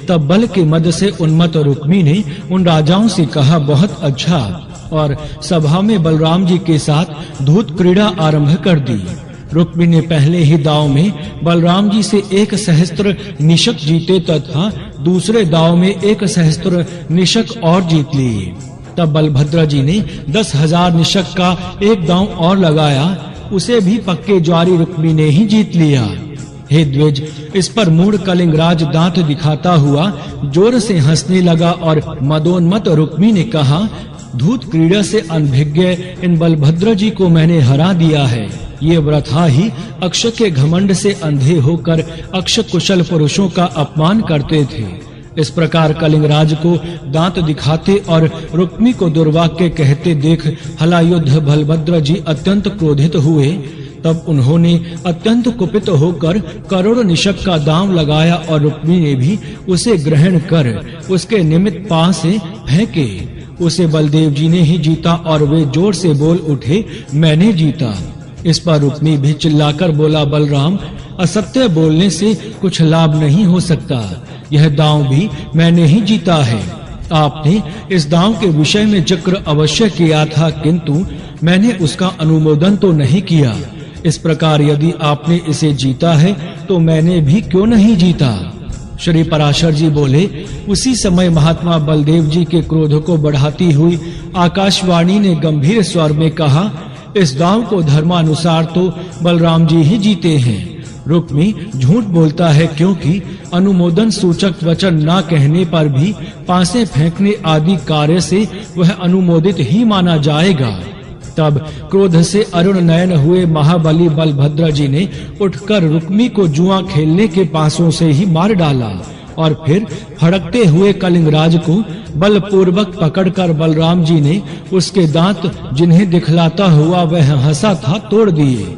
तब बल के मद से उन्मत्त रुक्मी ने उन राजाओं से कहा, बहुत अच्छा, और सभा में बलराम जी के साथ धूत क्रीड़ा आरंभ कर दी। रुक्मी ने पहले ही दांव में बलराम जी से 1 सहस्त्र निशक जीते तथा दूसरे दांव में 1 सहस्त्र निशक और जीत लिए। तब बलभद्र जी ने 10,000 निशक का एक दांव और लगाया, उसे भी पक्के ज्वारी रुक्मी ने ही जीत लिया। हे द्विज, इस पर मूढ़ कलिंगराज दांत दिखाता हुआ जोर से हंसने लगा और मदोन्मत्त रुक्मी ने कहा, धूत क्रीड़ा से अनभिज्ञ इन बलभद्र जी को मैंने हरा दिया है। ये वृथा ही अक्ष के घमंड से अंधे होकर अक्ष कुशल पुरुषों का अपमान करते थे। इस प्रकार कलिंगराज को दांत दिखाते और रुक्मी को दुर्वाक्य कहते देख हलायुद्ध बलभद्र जी अत्यंत क्रोधित हुए। तब उन्होंने अत्यंत कुपित होकर करोड़ निशक का दांव लगाया और रुक्मी ने भी उसे ग्रहण कर उसके निमित्त पांव से फेंके। उसे बलदेव जी ने ही जीता और वे जोर से बोल उठे, मैंने जीता। इस पर रुक्मी भी चिल्लाकर बोला, बलराम, असत्य बोलने से कुछ लाभ नहीं हो सकता। यह दांव भी मैंने ही जीता है। आपने इस दांव के विषय में जिक्र अवश्य किया था, किंतु मैंने उसका अनुमोदन तो नहीं किया। इस प्रकार यदि आपने इसे जीता है तो मैंने भी क्यों नहीं जीता। श्री पराशर जी बोले, उसी समय महात्मा बलदेव जी के क्रोध को बढ़ाती हुई आकाशवाणी ने गंभीर स्वर में कहा, इस दांव को धर्मानुसार तो बलराम जी ही जीते हैं। रुक्मी झूठ बोलता है, क्योंकि अनुमोदन सूचक वचन ना कहने पर भी पासे फेंकने आदि कार्य से वह अनुमोदित ही माना जाएगा। तब क्रोध से अरुण नयन हुए महाबली बलभद्र जी ने उठकर रुक्मी को जुआ खेलने के पासों से ही मार डाला और फिर फड़कते हुए कलिंगराज को बलपूर्वक पकड़कर बलराम जी ने उसके दांत, जिन्हें दिखलाता हुआ वह हंसा था, तोड़ दिए।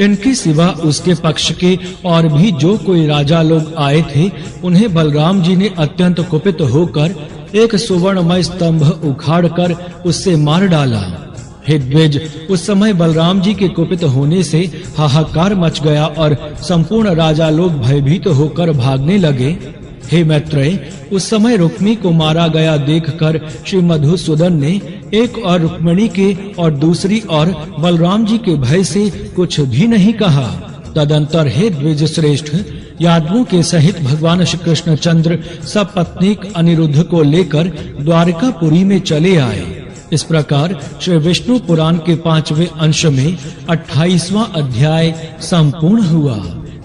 इनके सिवा उसके पक्ष के और भी जो कोई राजा लोग आए थे, उन्हें बलराम जी ने अत्यंत कुपित होकर एक सुवर्णमय स्तंभ उखाड़कर उससे मार डाला। हे द्विज, उस समय बलराम जी के कुपित होने से हाहाकार मच गया और संपूर्ण राजा लोग भयभीत होकर भागने लगे। हे मैत्रेय, उस समय रुक्मी को मारा गया देखकर श्री मधुसूदन ने एक और रुक्मिणी के और दूसरी और बलराम जी के भय से कुछ भी नहीं कहा। तदंतर हे द्विज श्रेष्ठ, यादवों के सहित भगवान श्री कृष्ण चंद्र सपत्नीक अनिरुद्ध को लेकर द्वारकापुरी में चले आए। इस प्रकार श्री विष्णु पुराण के 5वें अंश में 28वां अध्याय संपूर्ण हुआ।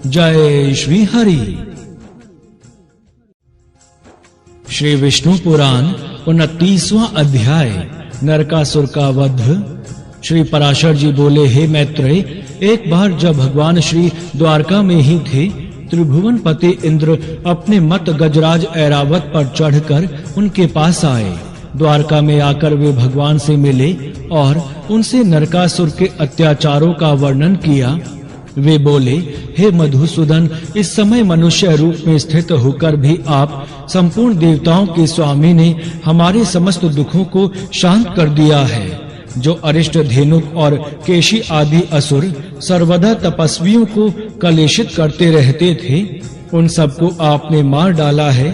जय श्री हरि। श्री विष्णु पुराण 29वां अध्याय नरकासुर का वध। श्री पराशर जी बोले, हे मैत्रेय, एक बार जब भगवान श्री द्वारका में ही थे, त्रिभुवन पति इंद्र अपने मत गजराज ऐरावत पर चढ़कर उनके पास आए। द्वारका में आकर वे भगवान से मिले और उनसे नरकासुर के अत्याचारों का वर्णन किया। वे बोले, हे मधुसूदन, इस समय मनुष्य रूप में स्थित होकर भी आप संपूर्ण देवताओं के स्वामी ने हमारे समस्त दुखों को शांत कर दिया है। जो अरिष्ट, धेनुक और केशी आदि असुर सर्वदा तपस्वियों को कलेशित करते रहते थे, उन सबको आपने मार डाला है।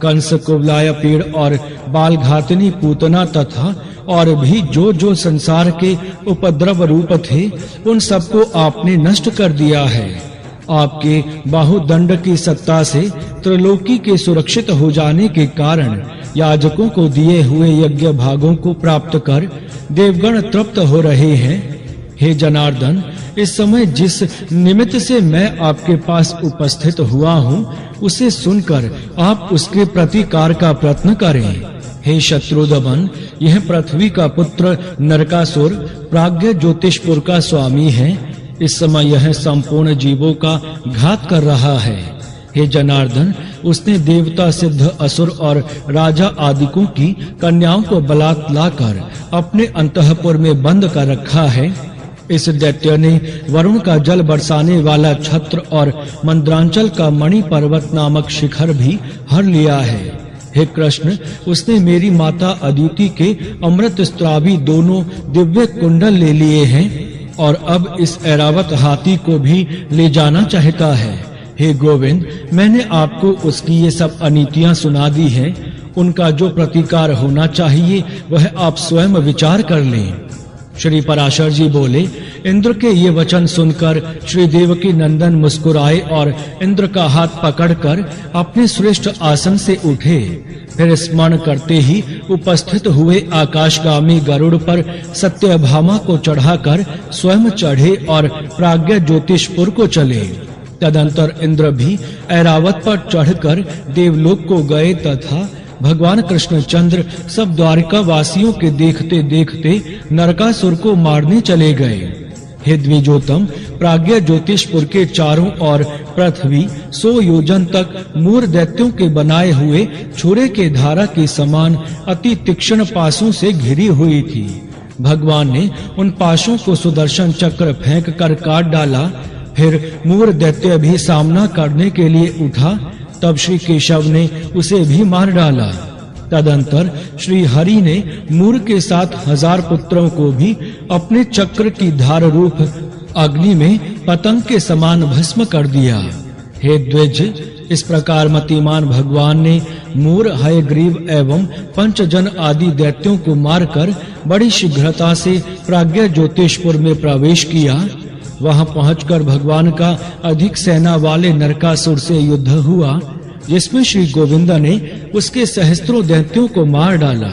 कंस, कुवलाय पीड़ और बालघातनी पूतना तथा और भी जो संसार के उपद्रव रूप थे, उन सबको आपने नष्ट कर दिया है। आपके बाहुदंड की सत्ता से त्रिलोकी के सुरक्षित हो जाने के कारण याजकों को दिए हुए यज्ञ भागों को प्राप्त कर देवगण तृप्त हो रहे हैं। हे जनार्दन, इस समय जिस निमित्त से मैं आपके पास उपस्थित हुआ हूँ, उसे सुनकर आप उसके प्रतिकार का प्रयत्न करें। हे शत्रुदमन, यह पृथ्वी का पुत्र नरकासुर प्राज्ञ ज्योतिषपुर का स्वामी है। इस समय यह संपूर्ण जीवों का घात कर रहा है। हे जनार्दन, उसने देवता, सिद्ध, असुर और राजा आदिकों की कन्याओं को बलात् लाकर अपने अंतःपुर में बंद कर रखा है। इस दैत्य ने वरुण का जल बरसाने वाला छत्र और मंद्रांचल का मणि पर्वत नामक शिखर भी हर लिया है। हे कृष्ण, उसने मेरी माता अदिति के अमृत स्त्रावी दोनों दिव्य कुंडल ले लिए हैं और अब इस ऐरावत हाथी को भी ले जाना चाहता है। हे गोविंद, मैंने आपको उसकी ये सब अनीतियां सुना दी हैं। उनका जो प्रतिकार होना चाहिए वह आप स्वयं विचार कर लें। श्री पराशर जी बोले, इंद्र के ये वचन सुनकर श्री देवकी नंदन मुस्कुराए और इंद्र का हाथ पकड़कर अपने श्रेष्ठ आसन से उठे। फिर स्मरण करते ही उपस्थित हुए आकाशगामी गरुड़ पर सत्यभामा को चढ़ाकर स्वयं चढ़े और प्राज्ञ ज्योतिषपुर को चले। तदंतर इंद्र भी ऐरावत पर चढ़कर देवलोक को गए तथा भगवान कृष्णचंद्र सब द्वारिका वासियों के देखते देखते नरकासुर को मारने चले गए। हे द्विजोतम, प्राज्ञ ज्योतिषपुर के चारों ओर पृथ्वी 100 योजन तक मूर दैत्यों के बनाए हुए छुरे के धारा के समान अति तीक्ष्ण पासों से घिरी हुई थी। भगवान ने उन पाशों को सुदर्शन चक्र फेंक कर काट डाला। फिर मूर दैत्य भी सामना करने के लिए उठा। तब श्री केशव ने उसे भी मार डाला। तदंतर श्री हरि ने मूर के साथ 1000 पुत्रों को भी अपने चक्र की धार रूप अग्नि में पतंग के समान भस्म कर दिया। हे द्विज, इस प्रकार मतिमान भगवान ने मूर, हयग्रीव एवं पंचजन आदि दैत्यों को मारकर बड़ी शीघ्रता से प्राज्ञ ज्योतिषपुर में प्रवेश किया। वहां पहुंचकर भगवान का अधिक सेना वाले नरकासुर से युद्ध हुआ, जिसमें श्री गोविंद ने उसके सहस्त्रों दैत्यों को मार डाला।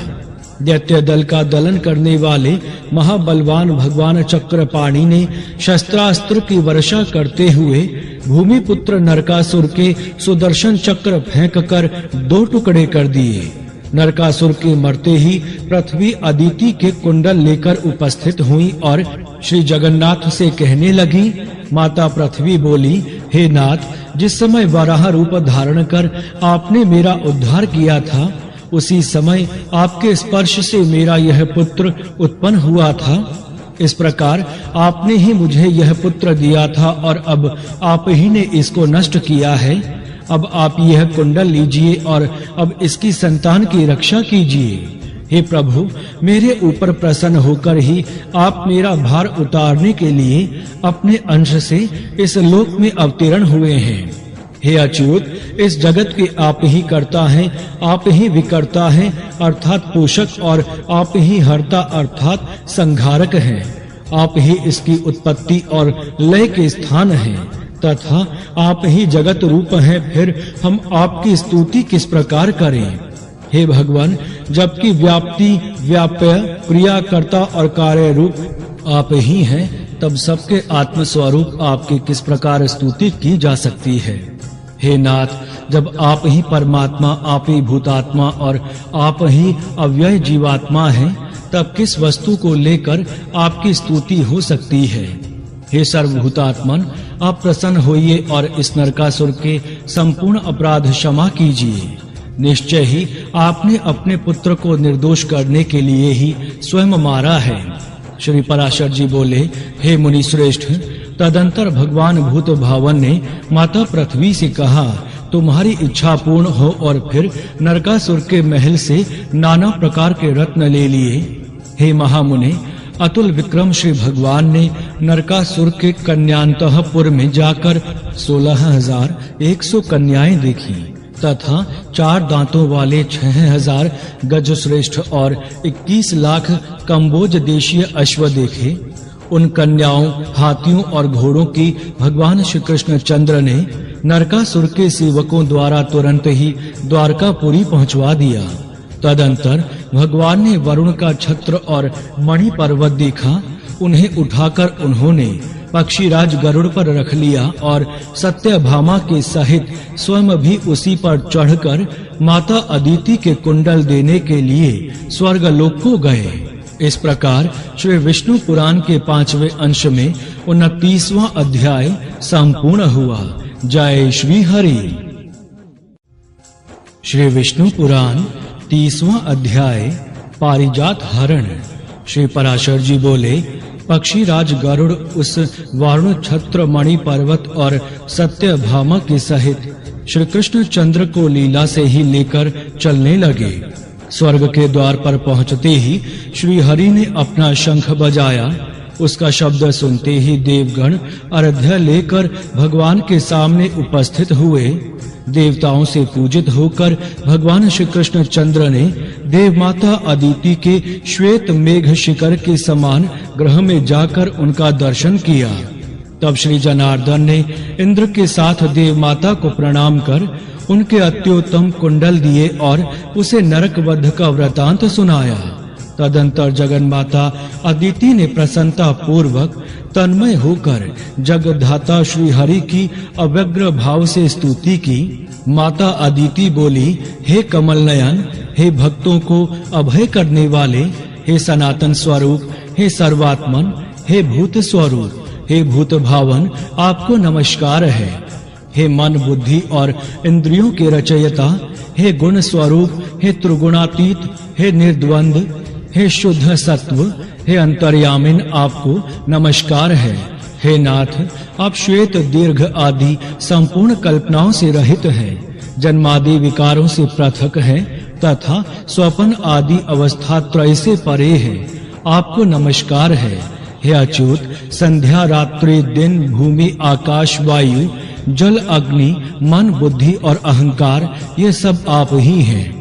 दैत्य दल का दलन करने वाले महाबलवान भगवान चक्रपाणि ने शस्त्रास्त्र की वर्षा करते हुए भूमिपुत्र नरकासुर के सुदर्शन चक्र फेंककर 2 टुकड़े कर दिए। नरकासुर के मरते ही पृथ्वी अदिति के कुंडल लेकर उपस्थित हुई और श्री जगन्नाथ से कहने लगी। माता पृथ्वी बोली, हे नाथ, जिस समय वराह रूप धारण कर आपने मेरा उद्धार किया था, उसी समय आपके स्पर्श से मेरा यह पुत्र उत्पन्न हुआ था। इस प्रकार आपने ही मुझे यह पुत्र दिया था और अब आप ही ने इसको नष्ट किया है। अब आप यह कुंडल लीजिए और अब इसकी संतान की रक्षा कीजिए। हे प्रभु, मेरे ऊपर प्रसन्न होकर ही आप मेरा भार उतारने के लिए अपने अंश से इस लोक में अवतीर्ण हुए हैं। हे अच्युत, इस जगत के आप ही करता हैं, आप ही विकर्ता हैं अर्थात पोषक, और आप ही हर्ता अर्थात संहारक हैं। आप ही इसकी उत्पत्ति और लय के स्थान हैं तथा आप ही जगत रूप हैं। फिर हम आपकी स्तुति किस प्रकार करें? हे भगवान, जबकि व्याप्ति, व्याप्य, क्रिया, कर्ता और कार्य रूप आप ही हैं, तब सबके आत्म स्वरूप आपकी किस प्रकार स्तुति की जा सकती है? हे नाथ, जब आप ही परमात्मा, आप ही भूतात्मा और आप ही अव्यय जीवात्मा हैं, तब किस वस्तु को लेकर आपकी स्तुति हो सकती है? हे सर्वभूतात्मन, आप प्रसन्न होइए और इस नरकासुर के संपूर्ण अपराध क्षमा कीजिए। निश्चय ही आपने अपने पुत्र को निर्दोष करने के लिए ही स्वयं मारा है। श्री पराशर जी बोले, हे मुनि श्रेष्ठ, तदंतर भगवान भूत भावन ने माता पृथ्वी से कहा, तुम्हारी इच्छा पूर्ण हो। और फिर नरकासुर के महल से नाना प्रकार के रत्न ले लिए। हे महामुने, अतुल विक्रम श्री भगवान ने नरकासुर के कन्यांतःपुर में जाकर 16,100 कन्याएं देखी तथा 4 दांतों वाले 6,000 गज श्रेष्ठ और 21 लाख कंबोज देशीय अश्व देखे। उन कन्याओं, हाथियों और घोड़ों की भगवान श्री कृष्ण चंद्र ने नरकासुर के सेवकों द्वारा तुरंत ही द्वारकापुरी पहुंचवा दिया। तदंतर भगवान ने वरुण का छत्र और मणि पर्वत देखा। उन्हें उठाकर उन्होंने पक्षीराज गरुड़ पर रख लिया और सत्यभामा के सहित स्वयं भी उसी पर चढ़कर माता अदिति के कुंडल देने के लिए स्वर्गलोक को गए। इस प्रकार श्री विष्णु पुराण के 5वें अंश में 29वां अध्याय संपूर्ण हुआ। जय श्री हरि। श्री विष्णु पुराण 30वां अध्याय पारिजात हरण। श्री पराशर जी बोले, पक्षीराज गरुड़ उस वारुण छत्र मणि पर्वत और सत्यभामा के सहित श्री कृष्ण चंद्र को लीला से ही लेकर चलने लगे। स्वर्ग के द्वार पर पहुंचते ही श्री हरि ने अपना शंख बजाया। उसका शब्द सुनते ही देवगण अर्घ्य लेकर भगवान के सामने उपस्थित हुए। देवताओं से पूजित होकर भगवान श्री कृष्ण चंद्र ने देव माता अदिति के श्वेत मेघ शिखर के समान ग्रह में जाकर उनका दर्शन किया। तब श्री जनार्दन ने इंद्र के साथ देव माता को प्रणाम कर उनके अत्युत्तम कुंडल दिए और उसे नरक वध का वृतांत सुनाया। तदंतर जगन माता अदिति ने प्रसन्नता पूर्वक तन्मय होकर जगद्धाता श्री हरि की अव्यग्र भाव से स्तुति की। माता अदिति बोली, हे कमल नयन, हे भक्तों को अभय करने वाले, हे सनातन स्वरूप, हे सर्वात्मन, हे भूत स्वरूप, हे भूत भावन, आपको नमस्कार है। हे मन बुद्धि और इंद्रियों के रचयिता, हे गुण स्वरूप, हे त्रिगुणातीत, हे निर्द्वंद, हे शुद्ध सत्व, हे अंतर्यामिन, आपको नमस्कार है। हे नाथ, आप श्वेत दीर्घ आदि संपूर्ण कल्पनाओं से रहित हैं, जन्मादि विकारों से पृथक हैं तथा स्वपन आदि अवस्था त्रय से परे हैं, आपको नमस्कार है। हे अच्युत, संध्या रात्रि दिन भूमि आकाश वायु जल अग्नि मन बुद्धि और अहंकार ये सब आप ही हैं।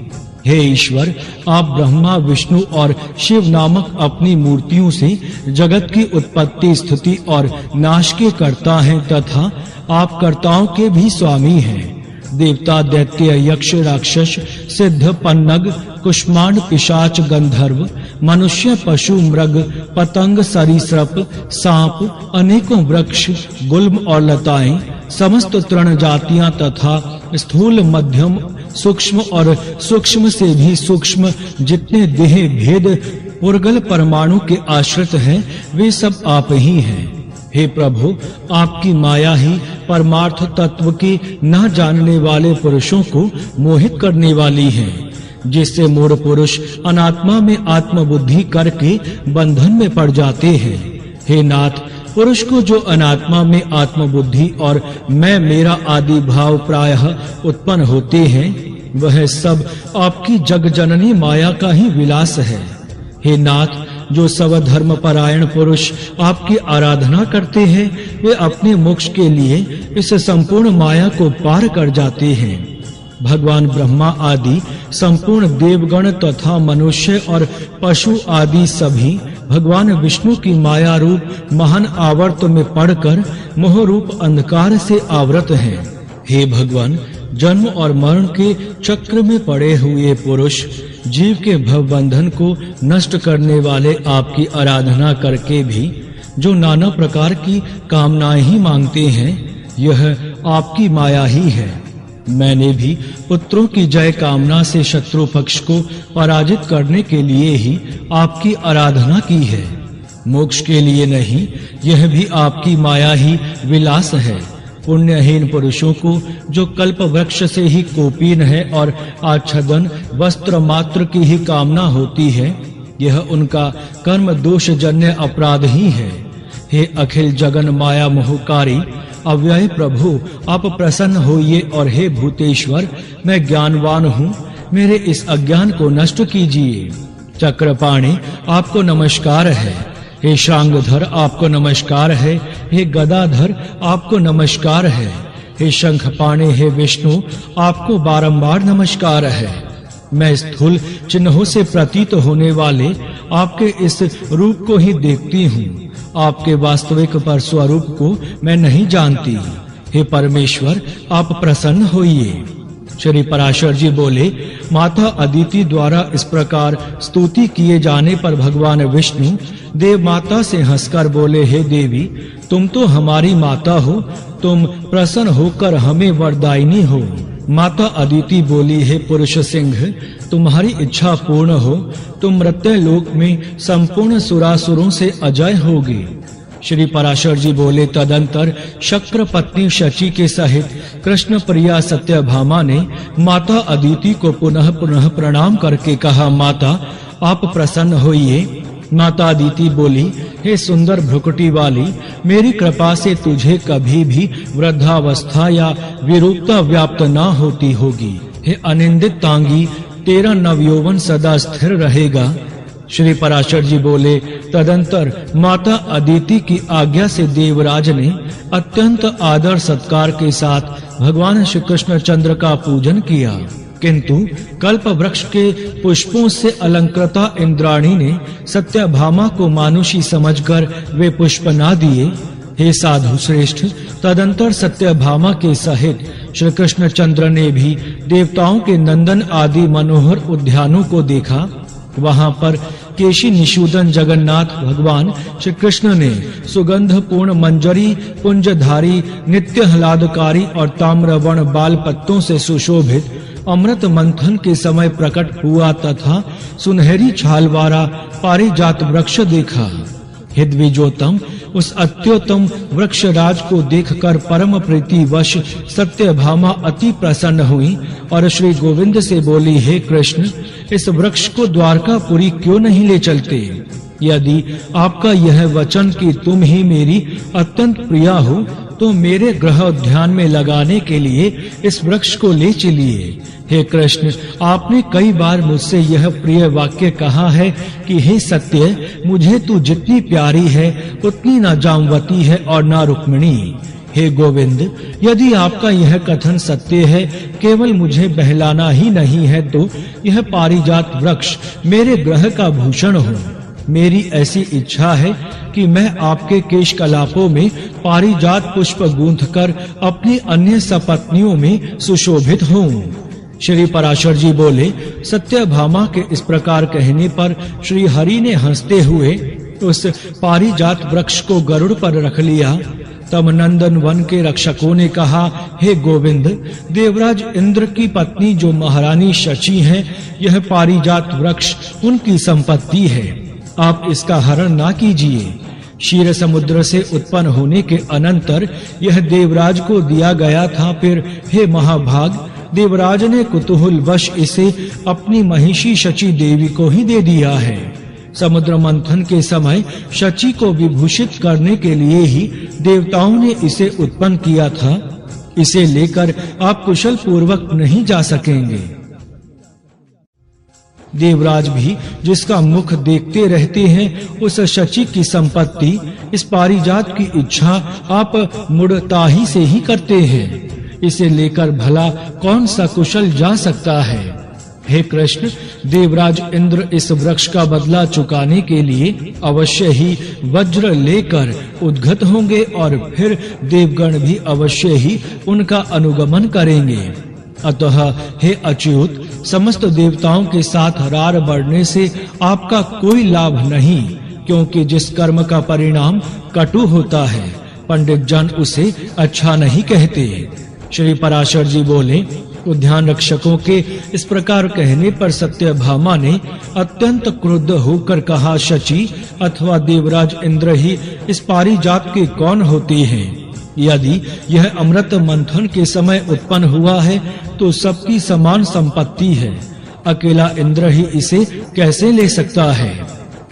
हे ईश्वर, आप ब्रह्मा विष्णु और शिव नामक अपनी मूर्तियों से जगत की उत्पत्ति स्थिति और नाश के कर्ता हैं तथा आप कर्ताओं के भी स्वामी हैं। देवता दैत्य यक्ष राक्षस सिद्ध पन्नग कुष्मांड पिशाच गंधर्व मनुष्य पशु मृग पतंग सरीसृप सांप अनेकों वृक्ष गुल्म और लताएं समस्त तृण जातियां तथा स्थूल मध्यम सूक्ष्म और सूक्ष्म से भी सूक्ष्म जितने देह भेद पुर्गल परमाणु के आश्रित हैं वे सब आप ही हैं। हे प्रभु, आपकी माया ही परमार्थ तत्व के न जानने वाले पुरुषों को मोहित करने वाली है, जिससे मूढ़ पुरुष अनात्मा में आत्मबुद्धि करके बंधन में पड़ जाते हैं। हे नाथ, पुरुष को जो अनात्मा में आत्मबुद्धि और मैं मेरा आदि भाव प्रायः उत्पन्न होते हैं, वह सब आपकी जगजननी माया का ही विलास है। हे नाथ, जो स्वधर्म परायण पुरुष आपकी आराधना करते हैं, वे अपने मोक्ष के लिए इस संपूर्ण माया को पार कर जाते हैं। भगवान ब्रह्मा आदि संपूर्ण देवगण तथा मनुष्य और पशु आदि सभी भगवान विष्णु की माया रूप महान आवर्त में पड़कर मोह रूप अंधकार से आवृत हैं। हे भगवान, जन्म और मरण के चक्र में पड़े हुए पुरुष जीव के भव बंधन को नष्ट करने वाले आपकी आराधना करके भी जो नाना प्रकार की कामनाएं ही मांगते हैं, यह आपकी माया ही है। मैंने भी पुत्रों की जय कामना से शत्रु पक्ष को पराजित करने के लिए ही आपकी आराधना की है, मोक्ष के लिए नहीं। यह भी आपकी माया ही विलास है। पुण्यहीन पुरुषों को जो कल्प वृक्ष से ही कोपीन है और आच्छादन वस्त्र मात्र की ही कामना होती है, यह उनका कर्म दोष जन्य अपराध ही है। हे अखिल जगन माया मोहकारी अव्यय प्रभु, आप प्रसन्न होइए और हे भूतेश्वर, मैं ज्ञानवान हूँ, मेरे इस अज्ञान को नष्ट कीजिए। चक्रपाणि, आपको नमस्कार है। हे श्रांगधर, आपको नमस्कार है। हे गदाधर, आपको नमस्कार है। हे शंखपाणि, हे विष्णु, आपको बारंबार नमस्कार है। मैं स्थूल चिन्हों से प्रतीत होने वाले आपके इस रूप को ही देखती हूँ, आपके वास्तविक पर स्वरूप को मैं नहीं जानती। हे परमेश्वर, आप प्रसन्न होइए। श्री पराशर जी बोले, माता अदिति द्वारा इस प्रकार स्तुति किए जाने पर भगवान विष्णु देव माता से हंसकर बोले, हे देवी, तुम तो हमारी माता हो, तुम प्रसन्न होकर हमें वरदायिनी हो। माता अदिति बोली, हे पुरुष सिंह, तुम्हारी इच्छा पूर्ण हो, तुम मृत्यु लोक में संपूर्ण सुरासुरों से अजय होगी। श्री पराशर जी बोले, तदंतर शक्र पत्नी शची के सहित कृष्ण प्रिया सत्यभामा ने माता अदिति को पुनः पुनः प्रणाम करके कहा, माता, आप प्रसन्न होइए। माता अदिति बोली, हे सुंदर भ्रुकुटी वाली, मेरी कृपा से तुझे कभी भी वृद्धावस्था या विरूपता व्याप्त न होती होगी। हे अनिंदित तांगी, तेरा नवयौवन सदा स्थिर रहेगा। श्री पराशर जी बोले, तदंतर माता अदिति की आज्ञा से देवराज ने अत्यंत आदर सत्कार के साथ भगवान श्री कृष्ण चंद्र का पूजन किया, किंतु कल्प वृक्ष के पुष्पों से अलंकृता इंद्राणी ने सत्यभामा को मानुषी समझकर वे पुष्प ना दिए। हे साधु श्रेष्ठ, तदंतर सत्यभामा के सहित श्री कृष्ण चंद्र ने भी देवताओं के नंदन आदि मनोहर उद्यानों को देखा। वहां पर केशी निषूदन जगन्नाथ भगवान श्री कृष्ण ने सुगंध पूर्ण मंजरी पुंजधारी नित्य ह्लादकारी और ताम्रवर्ण बाल पत्तों से सुशोभित अमृत मंथन के समय प्रकट हुआ तथा सुनहरी छाल वाला पारिजात वृक्ष देखा। हे द्विजोतम, उस अत्योत्तम वृक्ष राज को देखकर परम प्रीति वश सत्यभामा अति प्रसन्न हुई और श्री गोविंद से बोली, हे कृष्ण, इस वृक्ष को द्वारकापुरी क्यों नहीं ले चलते? यदि आपका यह वचन कि तुम ही मेरी अत्यंत प्रिया हो तो मेरे गृह उद्यान में लगाने के लिए इस वृक्ष को ले चलिए। हे कृष्ण, आपने कई बार मुझसे यह प्रिय वाक्य कहा है कि हे सत्य, मुझे तू जितनी प्यारी है उतनी न जामवती है और न रुक्मिणी। हे गोविंद, यदि आपका यह कथन सत्य है, केवल मुझे बहलाना ही नहीं है, तो यह पारिजात वृक्ष मेरे ग्रह का भूषण हो। मेरी ऐसी इच्छा है कि मैं आपके केश कलापों में पारिजात पुष्प गूंथकर अपनी अन्य सपत्नियों में सुशोभित हूँ। श्री पराशर जी बोले, सत्यभामा के इस प्रकार कहने पर श्री हरि ने हंसते हुए उस पारिजात वृक्ष को गरुड़ पर रख लिया। तब नंदन वन के रक्षकों ने कहा, हे गोविंद, देवराज इंद्र की पत्नी जो महारानी शची हैं, यह पारिजात वृक्ष उनकी संपत्ति है, आप इसका हरण ना कीजिए। क्षीर समुद्र से उत्पन्न होने के अनंतर यह देवराज को दिया गया था। फिर हे महाभाग, देवराज ने कुतूहल वश इसे अपनी महिषी शची देवी को ही दे दिया है। समुद्र मंथन के समय शची को विभूषित करने के लिए ही देवताओं ने इसे उत्पन्न किया था। इसे लेकर आप कुशल पूर्वक नहीं जा सकेंगे। देवराज भी जिसका मुख देखते रहते हैं, उस शची की संपत्ति, इस पारिजात की इच्छा आप मुड़ताही से ही करते हैं। इसे लेकर भला कौन सा कुशल जा सकता है? हे कृष्ण, देवराज इंद्र इस वृक्ष का बदला चुकाने के लिए अवश्य ही वज्र लेकर उद्गत होंगे और फिर देवगण भी अवश्य ही उनका अनुगमन करेंगे। अतः हे अच्युत, समस्त देवताओं के साथ रार बढ़ने से आपका कोई लाभ नहीं, क्योंकि जिस कर्म का परिणाम कटु होता है, पंडित जन उसे अच्छा नहीं कहते। श्री पराशर जी बोले, उद्यान रक्षकों के इस प्रकार कहने पर सत्यभामा ने अत्यंत क्रुद्ध होकर कहा, शची अथवा देवराज इंद्र ही इस पारिजात के कौन होते हैं? यदि यह अमृत मंथन के समय उत्पन्न हुआ है तो सबकी समान संपत्ति है। अकेला इंद्र ही इसे कैसे ले सकता है?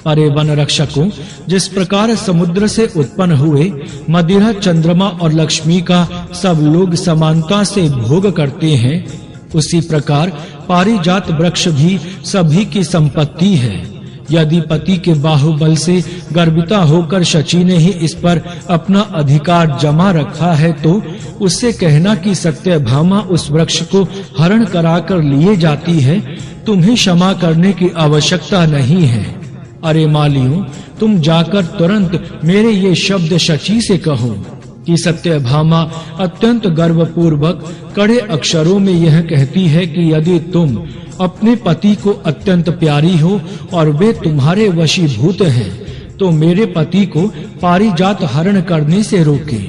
अरे वन रक्षकों, जिस प्रकार समुद्र से उत्पन्न हुए मदिरा, चंद्रमा और लक्ष्मी का सब लोग समानता से भोग करते हैं, उसी प्रकार पारिजात वृक्ष भी सभी की संपत्ति है। यदि पति के बाहुबल से गर्विता होकर शची ने ही इस पर अपना अधिकार जमा रखा है, तो उससे कहना कि सत्यभामा उस वृक्ष को हरण कराकर लिए जाती है, तुम्हें क्षमा करने की आवश्यकता नहीं है। अरे मालियों, तुम जाकर तुरंत मेरे ये शब्द शची से कहो कि सत्यभामा अत्यंत गर्वपूर्वक कड़े अक्षरों में यह कहती है कि यदि तुम अपने पति को अत्यंत प्यारी हो और वे तुम्हारे वशीभूत हैं, तो मेरे पति को पारिजात हरण करने से रोके।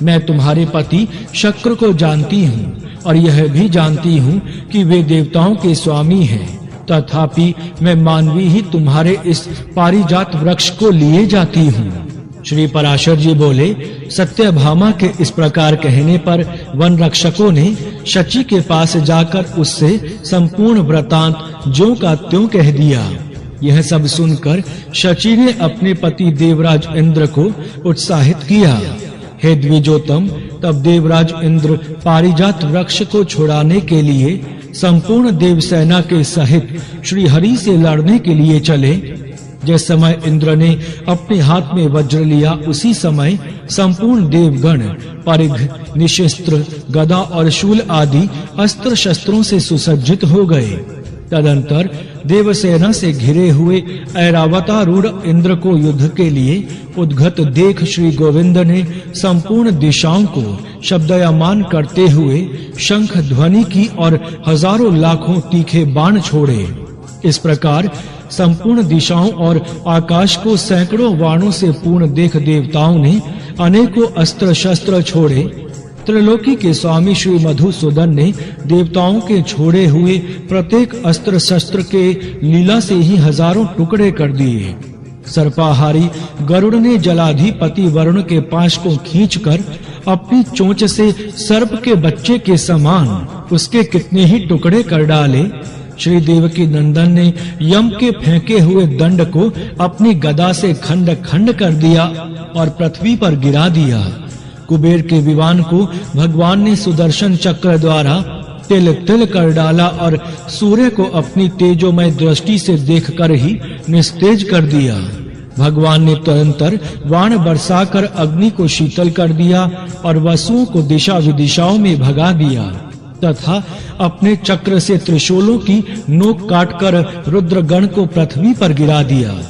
मैं तुम्हारे पति शक्र को जानती हूँ और यह भी जानती हूँ कि वे देवताओं के स्वामी हैं, तथापि मैं मानवी ही तुम्हारे इस पारिजात वृक्ष को लिए जाती हूँ। श्री पराशर जी बोले, सत्यभामा के इस प्रकार कहने पर वन रक्षकों ने शची के पास जाकर उससे संपूर्ण वृतांत ज्यों का त्यों कह दिया। यह सब सुनकर शची ने अपने पति देवराज इंद्र को उत्साहित किया। हे द्विजोतम, तब देवराज इंद्र पारिजात वृक्ष को छुड़ाने के लिए संपूर्ण देव सेना के सहित श्री हरि से लड़ने के लिए चले। जिस समय इंद्र ने अपने हाथ में वज्र लिया, उसी समय संपूर्ण देवगण परिघ, निशस्त्र, गदा और शूल आदि अस्त्र शस्त्रों से सुसज्जित हो गए। तदंतर देवसेना से घिरे हुए ऐरावतारूढ़ इंद्र को युद्ध के लिए उद्गत देख श्री गोविंद ने संपूर्ण दिशाओं को शब्दयमान करते हुए शंख ध्वनि की और हजारों लाखों तीखे बाण छोड़े। इस प्रकार संपूर्ण दिशाओं और आकाश को सैकड़ों बाणों से पूर्ण देख देवताओं ने अनेकों अस्त्र शस्त्र छोड़े। त्रिलोकी के स्वामी श्री मधुसूदन ने देवताओं के छोड़े हुए प्रत्येक अस्त्र शस्त्र के लीला से ही हजारों टुकड़े कर दिए। सर्पाहारी गरुड़ ने जलाधिपति वरुण के पाश को खींचकर अपनी चोंच से सर्प के बच्चे के समान उसके कितने ही टुकड़े कर डाले। श्री देवकी नंदन ने यम के फेंके हुए दंड को अपनी गदा से खंड खंड कर दिया और पृथ्वी पर गिरा दिया। कुबेर के विमान को भगवान ने सुदर्शन चक्र द्वारा तिल तिल कर डाला और सूर्य को अपनी तेजोमय दृष्टि से देखकर ही निस्तेज कर दिया। भगवान ने तदंतर बाण बरसाकर अग्नि को शीतल कर दिया और वसुओं को दिशा विदिशाओं में भगा दिया तथा अपने चक्र से त्रिशूलों की नोक काटकर रुद्रगण को पृथ्वी पर गिरा दिया।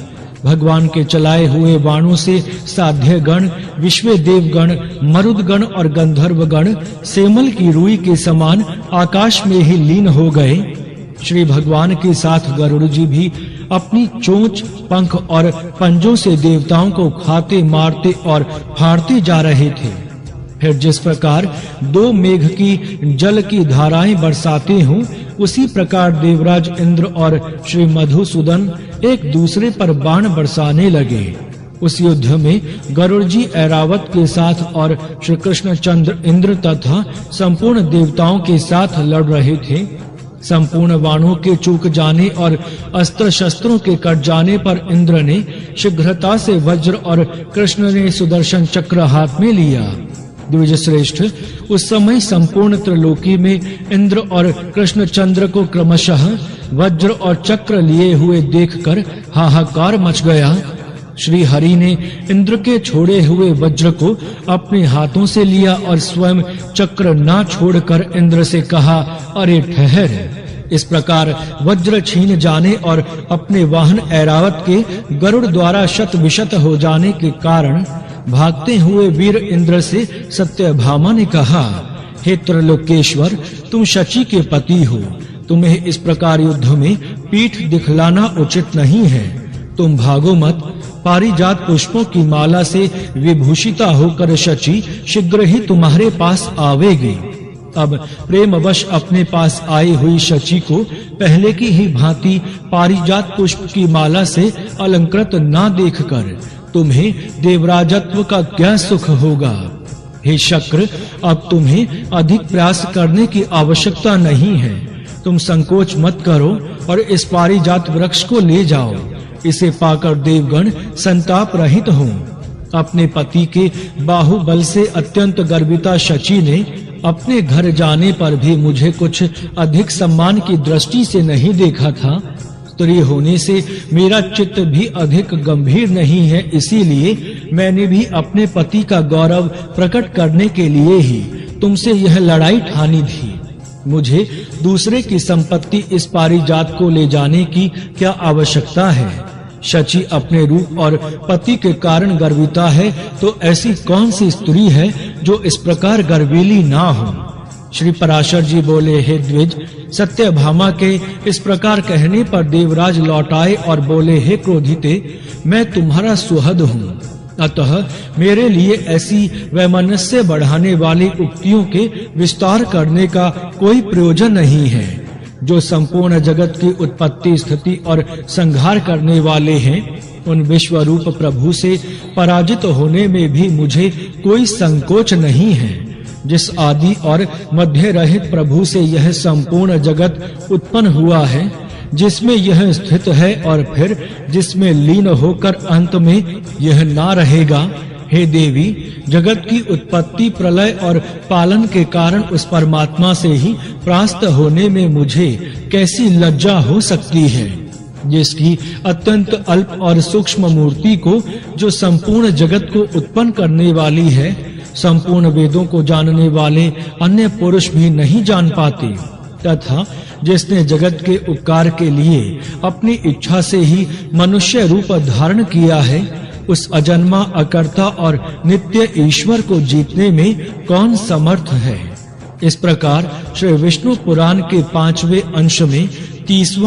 भगवान के चलाए हुए बाणों से साध्य गण, विश्व देवगण, मरुदगण और गंधर्वगण सेमल की रुई के समान आकाश में ही लीन हो गए। श्री भगवान के साथ गरुड़ जी भी अपनी चोंच, पंख और पंजों से देवताओं को खाते, मारते और फाड़ते जा रहे थे। फिर जिस प्रकार दो मेघ की जल की धाराएं बरसाते हों, उसी प्रकार देवराज इंद्र और श्री मधुसूदन एक दूसरे पर बाण बरसाने लगे। उस युद्ध में गरुड़ जी ऐरावत के साथ और श्री कृष्ण चंद्र इंद्र तथा संपूर्ण देवताओं के साथ लड़ रहे थे। संपूर्ण बाणों के चूक जाने और अस्त्र शस्त्रों के कट जाने पर इंद्र ने शीघ्रता से वज्र और कृष्ण ने सुदर्शन चक्र हाथ में लिया। द्विज श्रेष्ठ, उस समय संपूर्ण त्रिलोकी में इंद्र और कृष्ण चंद्र को क्रमशः वज्र और चक्र लिए हुए देखकर हाहाकार मच गया। श्री हरि ने इंद्र के छोड़े हुए वज्र को अपने हाथों से लिया और स्वयं चक्र ना छोड़कर इंद्र से कहा, अरे ठहर। इस प्रकार वज्र छीन जाने और अपने वाहन ऐरावत के गरुड़ द्वारा शत विशत हो जाने के कारण भागते हुए वीर इंद्र से सत्यभामा ने कहा, हे त्रिलोकेश्वर, तुम शची के पति हो, तुम्हें इस प्रकार युद्ध में पीठ दिखलाना उचित नहीं है। तुम भागो मत। पारिजात पुष्पों की माला से विभूषिता होकर शची शीघ्र ही तुम्हारे पास आवेगी। अब प्रेमवश अपने पास आई हुई शची को पहले की ही भांति पारिजात पुष्प की माला से अलंकृत ना देखकर तुम्हें देवराजत्व का क्या सुख होगा। हे शक्र, अब तुम्हें अधिक प्रयास करने की आवश्यकता नहीं है। तुम संकोच मत करो और इस पारिजात वृक्ष को ले जाओ। इसे पाकर देवगण संताप रहित हों। अपने पति के बाहुबल से अत्यंत गर्विता शची ने अपने घर जाने पर भी मुझे कुछ अधिक सम्मान की दृष्टि से नहीं देखा था। स्त्री होने से मेरा चित्त भी अधिक गंभीर नहीं है, इसीलिए मैंने भी अपने पति का गौरव प्रकट करने के लिए ही तुमसे यह लड़ाई ठानी थी। मुझे दूसरे की संपत्ति इस पारिजात को ले जाने की क्या आवश्यकता है। शची अपने रूप और पति के कारण गर्विता है, तो ऐसी कौन सी स्त्री है जो इस प्रकार गर्वीली ना हो। श्री पराशर जी बोले, हे द्विज, सत्यभामा के इस प्रकार कहने पर देवराज लौट आए और बोले, हे क्रोधिते, मैं तुम्हारा सुहृद हूँ, अतः मेरे लिए ऐसी वैमनस्य बढ़ाने वाली उक्तियों के विस्तार करने का कोई प्रयोजन नहीं है। जो संपूर्ण जगत की उत्पत्ति, स्थिति और संहार करने वाले हैं, उन विश्वरूप प्रभु से पराजित होने में भी मुझे कोई संकोच नहीं है। जिस आदि और मध्य रहित प्रभु से यह संपूर्ण जगत उत्पन्न हुआ है, जिसमें यह स्थित है और फिर जिसमें लीन होकर अंत में यह ना रहेगा, हे देवी, जगत की उत्पत्ति, प्रलय और पालन के कारण उस परमात्मा से ही प्रास्त होने में मुझे कैसी लज्जा हो सकती है, जिसकी अत्यंत अल्प और सूक्ष्म मूर्ति को, जो संपूर्ण जगत को उत्पन्न करने वाली है, संपूर्ण वेदों को जानने वाले अन्य पुरुष भी नहीं जान पाते, तथा जिसने जगत के उपकार के लिए अपनी इच्छा से ही मनुष्य रूप धारण किया है, उस अजन्मा, अकर्ता और नित्य ईश्वर को जीतने में कौन समर्थ है। इस प्रकार श्री विष्णु पुराण के 5वें अंश में 30वां